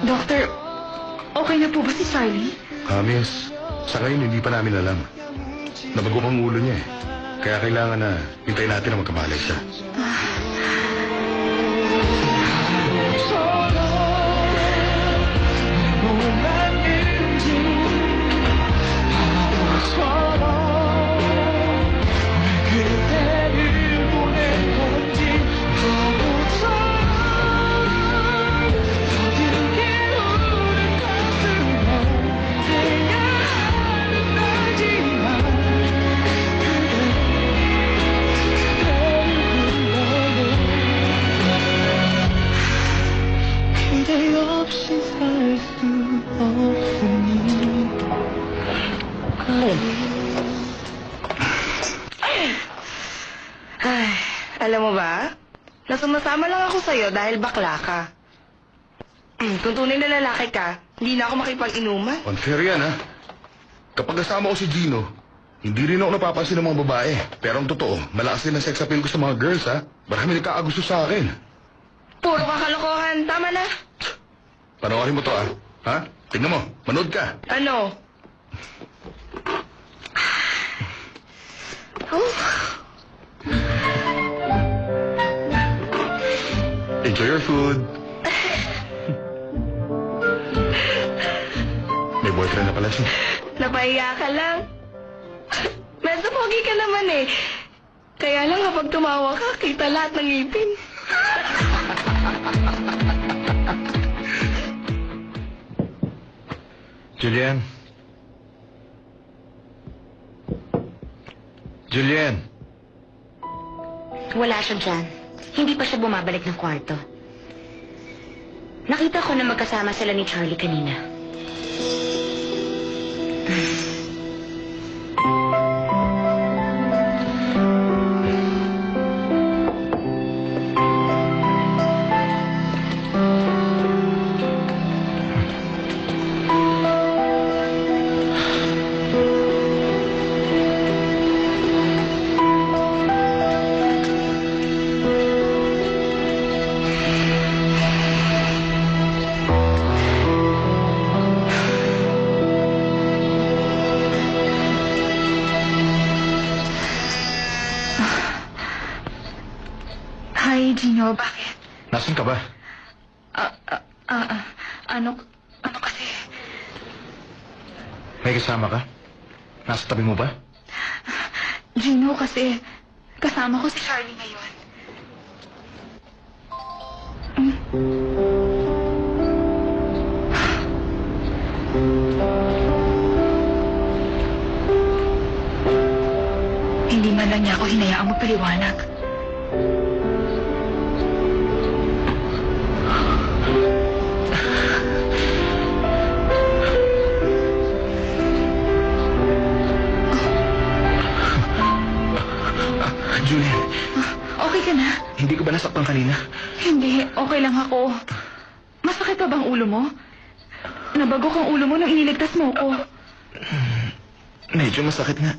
Doctor, okay na po ba si Charlie? Miss, sa ngayon hindi pa namin alam. Nabago ang ulo niya eh. Kaya kailangan na hintayin natin na magkamalay siya. Ay, alam mo ba? Nasumasama lang ako sa'yo dahil bakla ka. Kung tunay na lalaki ka, hindi na ako makipag-inuman. Unfair yan, ha? Kapag kasama ko si Gino, hindi rin ako napapansin ng mga babae. Pero ang totoo, malakas din ang sex appeal ko sa mga girls, ha? Marami nagkakagusto sa akin. Puro kakalokohan. Tama na. Panoorin mo to, ha? Ha? Tingnan mo, manood ka. Ano? Enjoy your food. May boyfriend na pala siya. Napahiya ka lang. Medyo pogi ka naman eh. Kaya lang kapag tumawa ka, kita lahat ng ngipin. Julian. Julian. Wala siya dyan. Hindi pa siya bumabalik ng kwarto. Nakita ko na magkasama sila ni Charlie kanina. Hi, Gino. Bakit? Nasaan ka ba? Ano kasi? May kasama ka? Nasa tabi mo ba? Gino, kasi kasama ko si Charlie ngayon. Hindi man lang niya ako hinayaang magpaliwanag. Julian, Okay ka na? hindi ko ba nasaktan kanina? Hindi, okay lang ako. Masakit pa bang ulo mo? Nabago kang ulo mo nung iniligtas mo ko. Medyo masakit nga.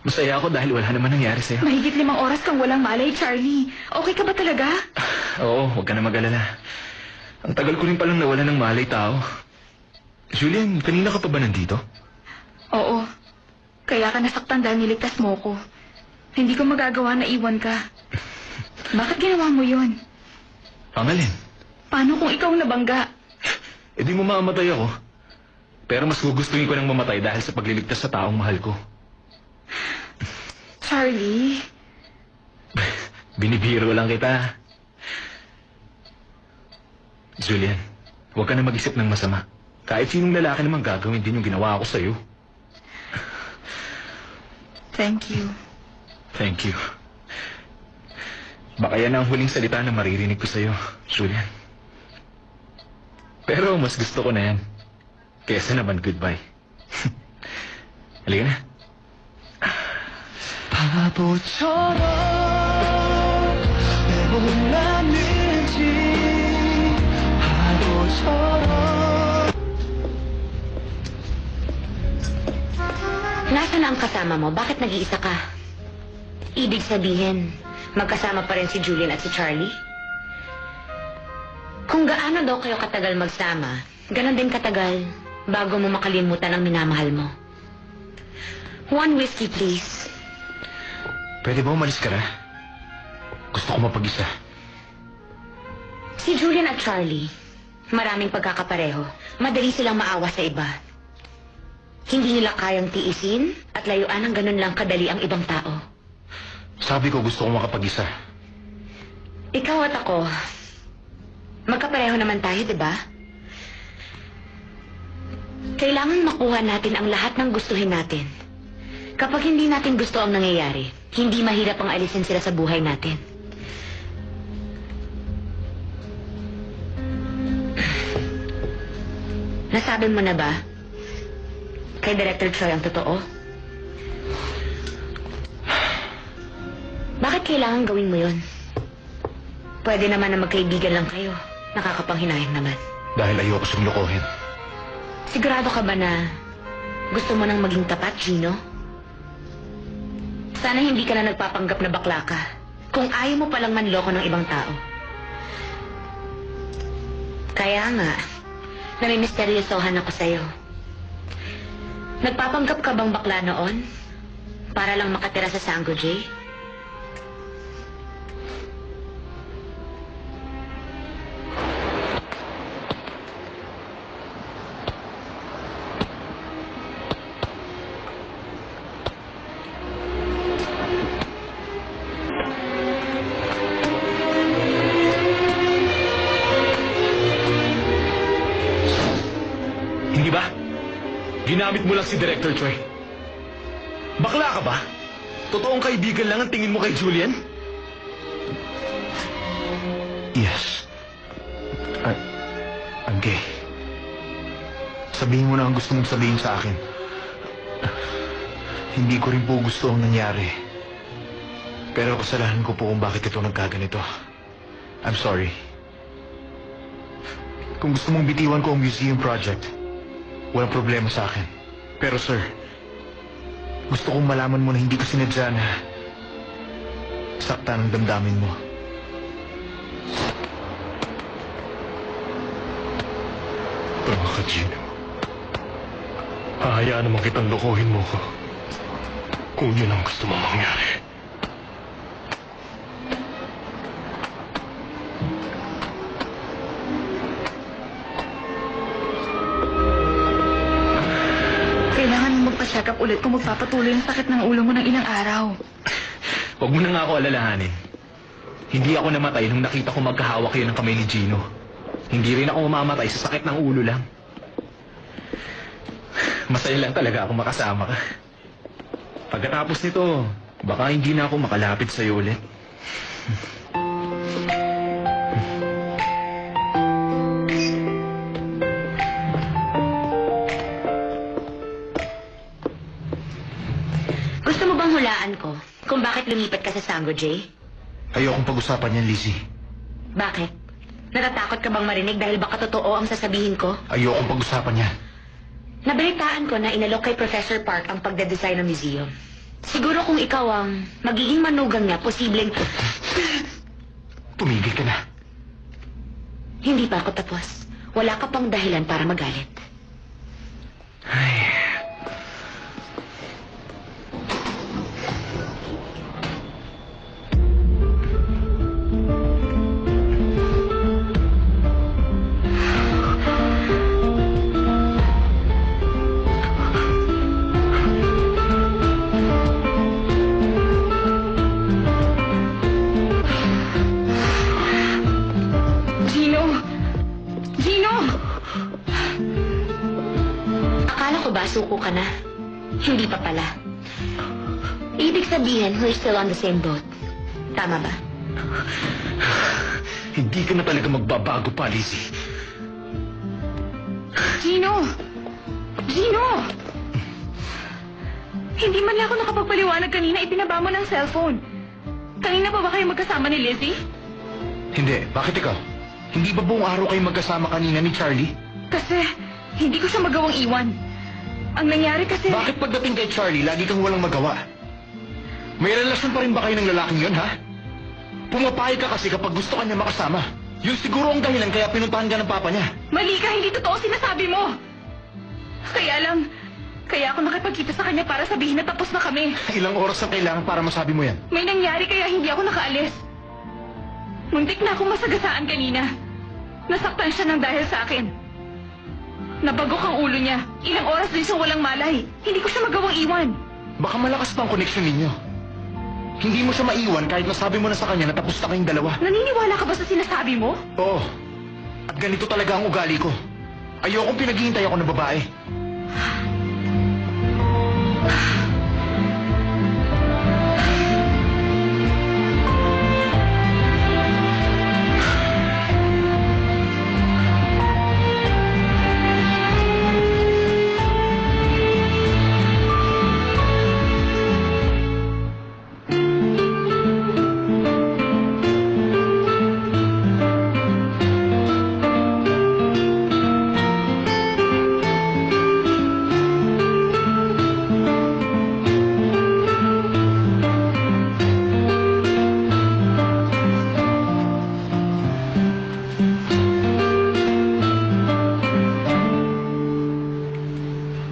Masaya ako dahil wala naman nangyari sa'yo. Mahigit 5 oras kang walang malay, Charlie. Okay ka ba talaga? Oo, huwag ka na mag-alala. Ang tagal ko rin palang nawala ng malay tao. Julian, kanina ka pa ba nandito? Oo. Kaya ka nasaktan dahil niligtas mo ko. Hindi ko magagawa na iwan ka. Bakit ginawa mo yun? Angalin. Paano kung ikaw nabangga? E di mo mamamatay ako. Pero mas gugustuhin ko nang mamatay dahil sa pagliligtas sa taong mahal ko. Charlie? Binibiro lang kita. Julian, huwag ka na mag-isip ng masama. Kahit sinong lalaki naman gagawin din yung ginawa ko sa'yo. Thank you. Thank you. Baka yan ang huling salita na maririnig ko sa'yo, Julian. Pero mas gusto ko na yan. Kesa naman goodbye. Halika na. 바보처럼 내 몰랐는지 바보처럼. Nasaan na ang kasama mo? Bakit nag-iisa ka? Ibig sabihin, magkasama pa rin si Julian at si Charlie? Kung gaano daw kayo katagal magsama, ganon din katagal bago mo makalimutan ang minamahal mo. One whiskey, please. Pwede ba umalis ka na? Gusto ko mapag-isa. Si Julian at Charlie, maraming pagkakapareho. Madali silang maawa sa iba. Hindi nila kayang tiisin at layuan ng ganun lang kadali ang ibang tao. Sabi ko gusto ko makapag-isa. Ikaw at ako, magkapareho naman tayo, di ba? Kailangan makuha natin ang lahat ng gustuhin natin. Kapag hindi natin gusto ang nangyayari, hindi mahirap ang alisin sila sa buhay natin. Nasabi mo na ba kay Director Choi ang totoo? Bakit kailangan gawin mo yun? Pwede naman na magkaibigan lang kayo. Nakakapanghinayang naman. Dahil ayoko siyang lokohin. Sigurado ka ba na gusto mo nang maging tapat, Gino? Sana hindi ka na nagpapanggap na bakla ka kung ayaw mo palang manloko ng ibang tao. Kaya nga, namimisteryosohan ako sa'yo. Nagpapanggap ka bang bakla noon? Para lang makatira sa Sango J? Hindi ba? Ginamit mo lang si Director Choi. Bakla ka ba? Totoong kaibigan lang ang tingin mo kay Julian? Yes. I'm gay. Sabihin mo na ang gusto mong sabihin sa akin. Hindi ko rin po gusto ang nangyari. Pero kasalanan ko po kung bakit ito nagkaganito. I'm sorry. Kung gusto mong bitiwan ko ang museum project, walang problema sa akin. Pero sir, gusto kong malaman mo na hindi ko sinadya na saktan ang damdamin mo. Tama ka, Gino. Hahayaan naman kitang lokohin mo ko kung yun ang gusto mo mangyari. Kailangan mo magpa-check up ulit kung magpapatuloy ang sakit ng ulo mo ng ilang araw. Huwag mo na nga ako alalahanin. Hindi ako namatay nung nakita ko magkahawak kayo ng kamay ni Gino. Hindi rin ako mamamatay sa sakit ng ulo lang. Masaya lang talaga ako makasama ka. Pagkatapos nito, baka hindi na ako makalapit sa'yo ulit. Gusto mo bang hulaan ko kung bakit lumipat ka sa Sango J? Ayokong pag-usapan yan, Lizzie. Bakit? Natatakot ka bang marinig dahil baka totoo ang sasabihin ko? Ayokong pag-usapan yan. Nabalitaan ko na inalok kay Professor Park ang pagdedesign ng museum. Siguro kung ikaw ang magiging manugang niya, posibleng... Tumigil ka na. Hindi pa ako tapos. Wala ka pang dahilan para magalit. Ay... Suko ka na. Hindi pa pala. Ibig sabihin, we're still on the same boat. Tama ba? Hindi ka na talaga magbabago pa, Lizzie. Gino! Gino! Hindi man lang ako nakapagpaliwanag kanina, ibinaba mo ng cellphone. Kanina pa ba kayo magkasama ni Lizzie? Hindi. Bakit ikaw? Hindi ba buong araw kayo magkasama kanina ni Charlie? Kasi hindi ko siya magawang iwan. Ang nangyari kasi... Bakit pagdating kay Charlie, lagi kang walang magawa? May relasyon pa rin ba kayo ng lalaking yun, ha? Pumapayag ka kasi kapag gusto ka niya makasama. Yun siguro ang dahilan kaya pinuntahan ka ng papa niya. Mali ka, hindi totoo sinasabi mo. Kaya ako nakipagkita sa kanya para sabihin na tapos na kami. Ilang oras ang kailangan para masabi mo yan? May nangyari kaya hindi ako nakaalis. Muntik na akong masagasaan kanina. Nasaktan siya ng dahil sa akin. Nabagok ang ulo niya. Ilang oras din siyang walang malay. Hindi ko siya magawang iwan. Baka malakas pa ang koneksyon ninyo. Hindi mo siya maiwan kahit nasabi mo na sa kanya na tapos na kayong dalawa. Naniniwala ka ba sa sinasabi mo? Oo. At ganito talaga ang ugali ko. Ayokong pinaghihintay ako ng babae.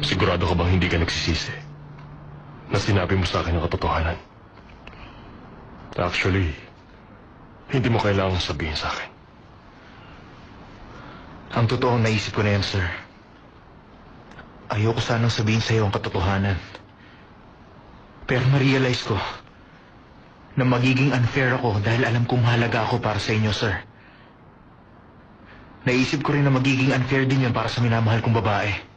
Sigurado ka bang hindi ka nagsisisi na sinabi mo sa akin ang katotohanan? Actually, hindi mo kailangang sabihin sa akin. Ang totoong naisip ko na yan, sir. Ayoko sanang sabihin sa iyo ang katotohanan. Pero na-realize ko na magiging unfair ako dahil alam kong halaga ako para sa inyo, sir. Naisip ko rin na magiging unfair din yan para sa minamahal kong babae.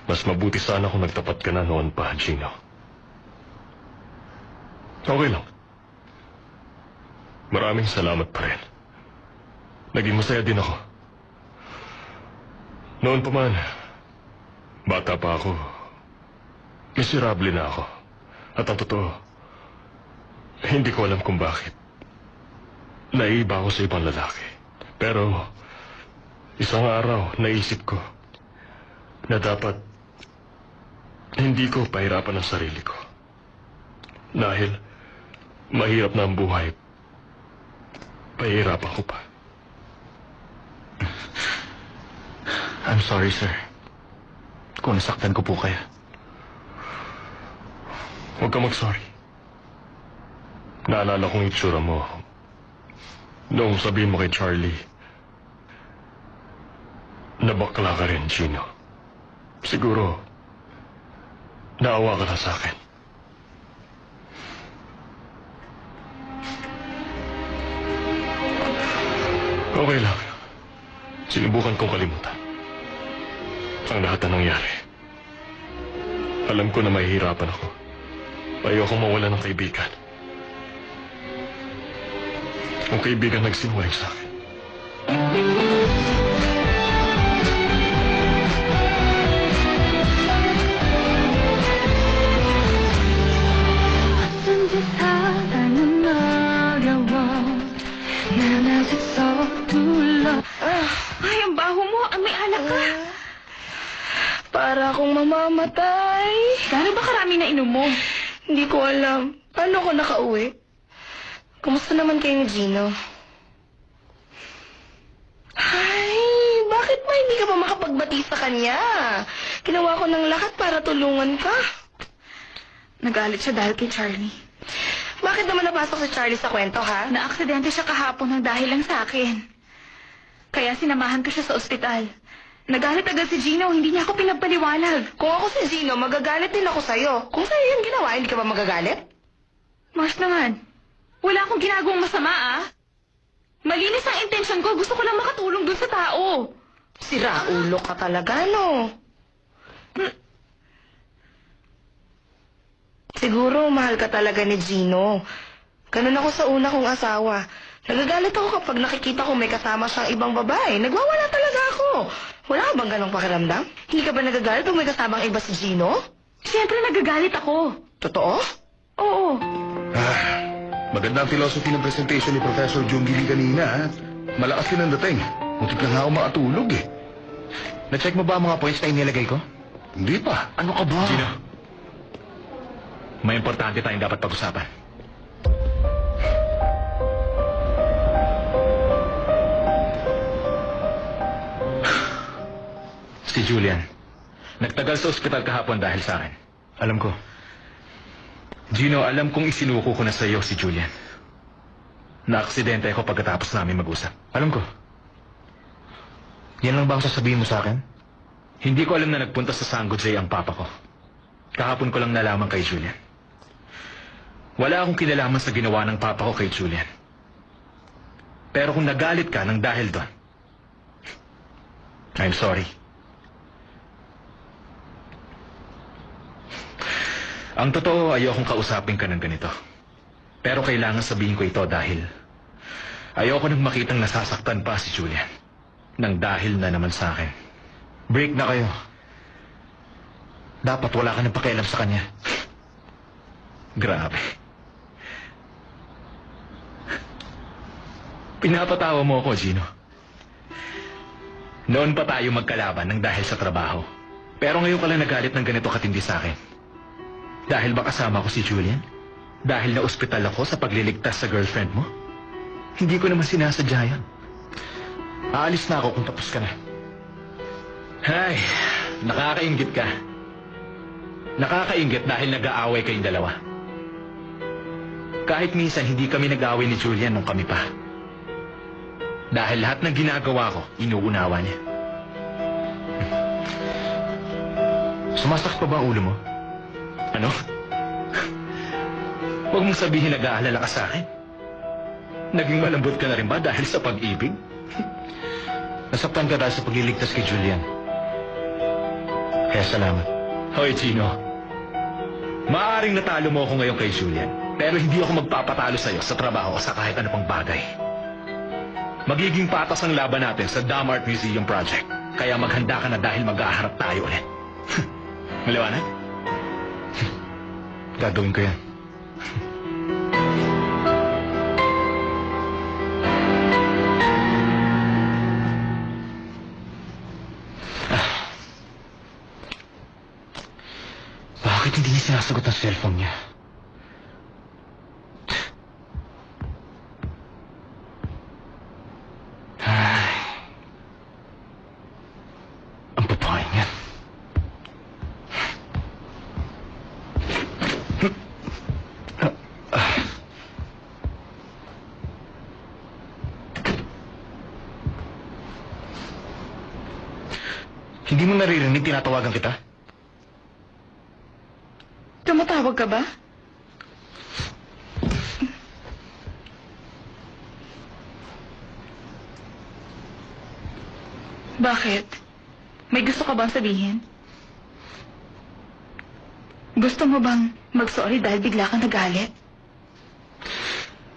Mas mabuti sana kung nagtapat ka na noon pa, Gino. Okay lang. Maraming salamat pa rin. Naging masaya din ako. Noon pa man, bata pa ako. Miserable na ako. At ang totoo, hindi ko alam kung bakit. Naiiba ako sa ibang lalaki. Pero, isang araw, naisip ko na dapat hindi ko pahirapan ang sarili ko. Dahil mahirap na ang buhay, pahirapan ko pa. I'm sorry, sir. Kung nasaktan ko po kayo. Huwag ka mag-sorry. Naalala kong itsura mo noong sabihin mo kay Charlie na bakla ka rin, Gino. Siguro, naawa ka na sa akin. Okay lang. Sinubukan kong kalimutan ang lahat na nangyari. Alam ko na mahihirapan ako. Ayokong mawala ng kaibigan. Ang kaibigan nagsinungaling sa akin. Ay, ang baho mo. May alak ka. Para akong mamamatay. Gano'n ba karami na inom mo? Hindi ko alam. Paano ako nakauwi? Kumusta naman kayo ni Gino? Ay, bakit ba hindi ka pa makapagbati sa kanya? Ginawa ko ng lahat para tulungan ka. Nagalit siya dahil kay Charlie. Bakit naman napasok si Charlie sa kwento, ha? Naaksidente siya kahapon ng dahil lang sa akin. Kaya sinamahan ko siya sa ospital. Nagalit agad si Gino, hindi niya ako pinagpaliwanag. Kung ako si Gino, magagalit din ako sa'yo. Kung sa'yo yung ginawa, hindi ka ba magagalit? Mars naman, wala akong ginagawang masama, ah. Malinis ang intensyon ko, gusto ko lang makatulong dun sa tao. Sira ulo ka talaga, no? Siguro, mahal ka talaga ni Gino. Ganun ako sa una kong asawa. Nagagalit ako kapag nakikita ko may kasama siyang ibang babae. Nagwawala talaga ako. Wala ka bang ganong pakiramdam? Hindi ka ba nagagalit kung may kasamang iba si Gino? Siyempre nagagalit ako. Totoo? Oo. Maganda ang philosophy ng presentation ni Professor Jungili kanina, ha? Malakas din ang dating. Muntik na nga ako makatulog, eh. Na-check mo ba ang mga points na inilagay ko? Hindi pa. Ano ka ba? Gino, May importante tayong dapat pag-usapan. si Julian. Nagtagal sa ospital kahapon dahil sa akin. Alam ko. Gino, alam kong isinuko ko na sa iyo si Julian. Na-aksidente ako pagkatapos namin mag-usap. Alam ko. Yan lang ba ang sasabihin mo sa akin? Hindi ko alam na nagpunta sa Sango J ang papa ko. Kahapon ko lang nalaman kay Julian. Wala akong kinalaman sa ginawa ng papa ko kay Julian. Pero kung nagalit ka ng dahil doon, I'm sorry. Ang totoo, ayokong kausapin ka ng ganito. Pero kailangan sabihin ko ito dahil ayoko nang makitang nasasaktan pa si Julian. Nang dahil na naman sa akin. Break na kayo. Dapat wala ka nang pakialam sa kanya. Grabe. Pinapatawa mo ako, Gino. Noon pa tayo magkalaban ng dahil sa trabaho. Pero ngayon ka lang nagalit ng ganito katindi sa akin. Dahil ba kasama ko si Julian? Dahil na-ospital ako sa pagliligtas sa girlfriend mo? Hindi ko naman sinasadya yan. Aalis na ako kung tapos ka na. Ay, nakakaingit ka. Nakakaingit dahil nag-aaway kayong dalawa. Kahit minsan hindi kami nag-aaway ni Julian nung kami pa. Dahil lahat ng ginagawa ko, inuunawa niya. Sumasakit pa ba ang ulo mo? Ano? Huwag mong sabihin nag-aalala ka sa akin. Naging malambot ka na rin ba dahil sa pag-ibig? Nasaktan ka dahil sa pagliligtas kay Julian. Kaya salamat. Hoy, Gino. Maaaring natalo mo ako ngayon kay Julian. Pero hindi ako magpapatalo sa'yo sa trabaho o sa kahit ano pang bagay. Magiging patas ang laban natin sa Dam Art Museum Project. Kaya maghanda ka na dahil mag-aharap tayo ulit. Maliwanag? Gagawin ko yan. Bakit hindi niya sinasagot ang cellphone niya? Ay. Ang babae niya. Hindi mo naririnig tinatawagan kita? Tumatawag ka ba? Bakit? May gusto ka bang sabihin? Gusto mo bang mag-sorry dahil bigla kang nagalit?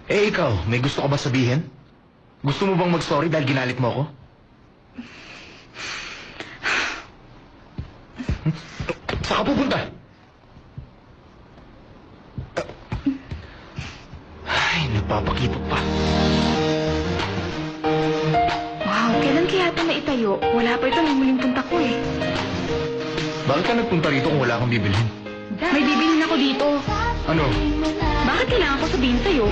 Eh ikaw, may gusto ka ba sabihin? Gusto mo bang mag-sorry dahil ginalit mo ako? Saan ka pupunta? Ay, nagpapakipot pa. Wow, kailan kaya ito naitayo? Wala pa ito nang muling punta ko eh. Bakit ka nagpunta rito kung wala kang bibilhin? May bibilhin ako dito. Ano? Bakit kailangan ko sabihin sa'yo?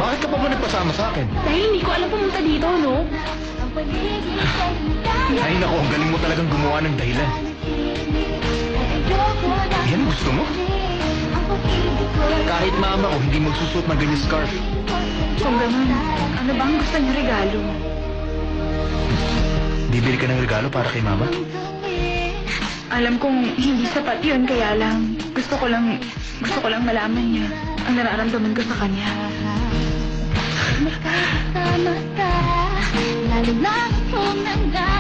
Bakit ka pa ba nagpasama sa akin? Dahil hindi ko alam pumunta dito, no? Ay nako, ang galing mo talagang gumawa ng dahilan. Yan gusto mo? Kahit mama ko hindi magsusuot ng ganyan scarf. Kung ganun, ano bang gusto niyo regalo? Bibili ka ng regalo para kay mama? Alam kong hindi sapat yun, kaya lang gusto ko lang malaman niya ang nararamdaman ko sa kanya.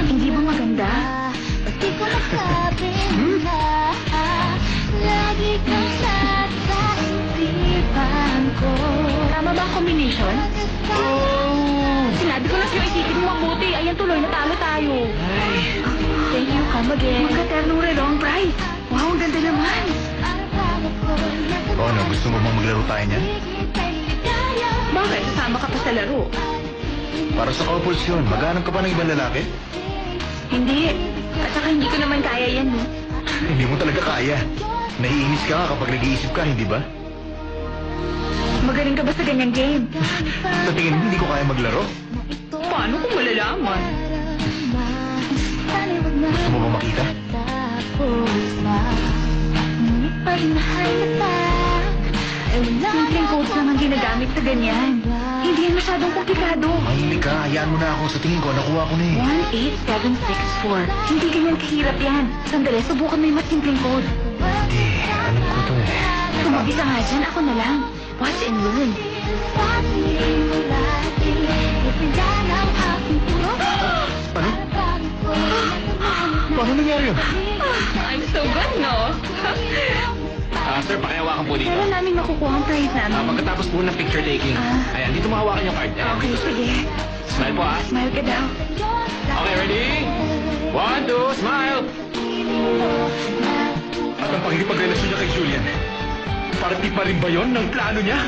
Hindi ba maganda? Tama ba ang combination? Sinabi ko na sa'yo, isipin mo mabuti. Ayan tuloy, natalo tayo. Thank you, come again. Magka-ternong relong price. Wow, ang ganda naman. O ano, gusto mo bang maglaro tayo niyan? Bakit? Sasama ka pa sa laro. Para sa couples yun, maghanap ka pa ng ibang lalaki? Hindi. At saka hindi ko naman kaya yan, no? Hindi mo talaga kaya. Naiinis ka nga kapag nag-iisip ka, hindi ba? Magaling ka ba sa ganyang game? Sa tingin mo, hindi ko kaya maglaro? Paano kung malalaman? Gusto mo ba makita? Simpleng codes lang ang ginagamit sa ganyan. Hindi yan masyadong komplikado. Mahimik ka, hayaan mo na ako. Sa tingin ko, nakuha ko na eh. 18764. Hindi ganyan kahirap yan. Sandali, subukan mo yung mas simpleng code. Hindi, alam ko to eh. Tumabi ka nga dyan, ako na lang. Watch and learn. Ano? Paano nangyari yun? I'm so good, no? Sir, pakihawakan po dito. Kailan namin makukuha ang prize namin? Pagkatapos po ng picture taking. Ayan, dito mahawakan yung card. Ayan, Okay, dito, sir. sige. Smile po, ah. Smile ka daw. Okay, ready? 1, 2, smile! At ang pakikipagrelasyon niya kay Julian, parte pa rin ba yon ng plano niya?